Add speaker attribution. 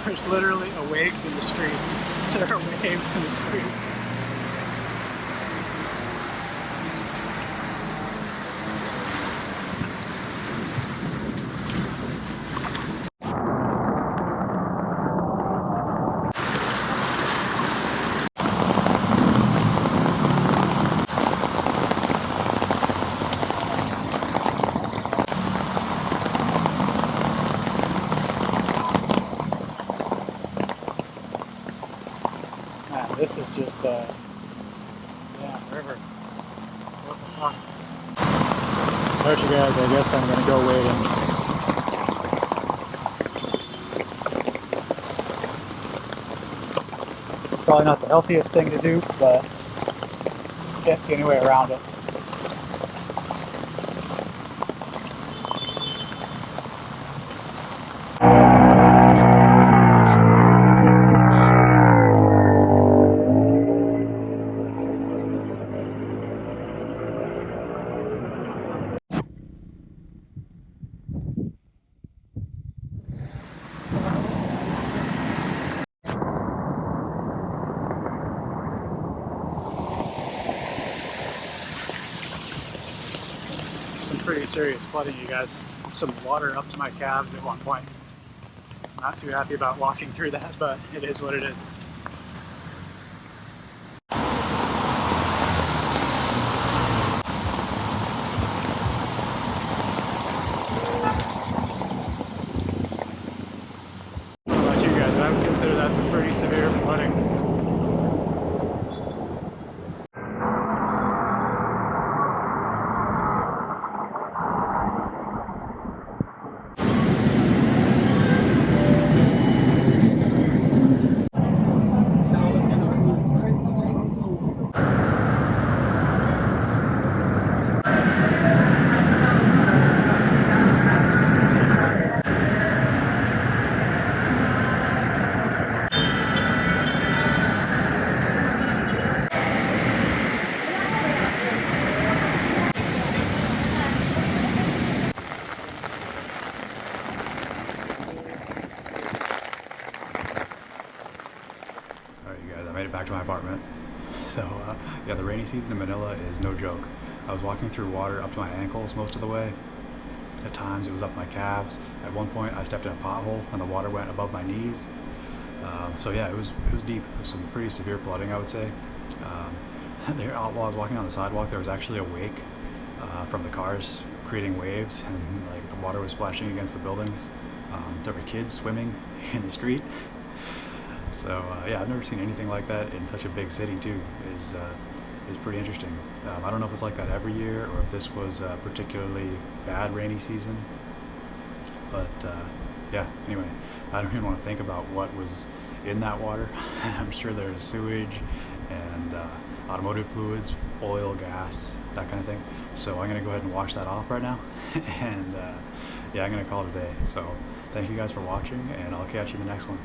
Speaker 1: There's literally a wave in the street. There are waves in the street. Man, this is just yeah, river. What the fuck? Alright you guys, I guess I'm gonna go wading. Probably not the healthiest thing to do, but can't see any way around it. Some pretty serious flooding, you guys. Some water up to my calves at one point. Not too happy about walking through that, but it is what it is. What about you guys? I would consider that some pretty severe flooding.
Speaker 2: Made it back to my apartment. So yeah, the rainy season in Manila is no joke. I was walking through water up to my ankles most of the way. At times it was up my calves. At one point I stepped in a pothole and the water went above my knees. So yeah, it was deep. It was some pretty severe flooding, I would say. While I was walking on the sidewalk, there was actually a wake from the cars creating waves, and like the water was splashing against the buildings. There were kids swimming in the street. So yeah, I've never seen anything like that in such a big city too. Is pretty interesting. I don't know if it's like that every year or if this was a particularly bad rainy season. But yeah, anyway, I don't even want to think about what was in that water. I'm sure there's sewage and automotive fluids, oil, gas, that kind of thing. So I'm going to go ahead and wash that off right now. And yeah, I'm going to call it a day. So thank you guys for watching, and I'll catch you in the next one.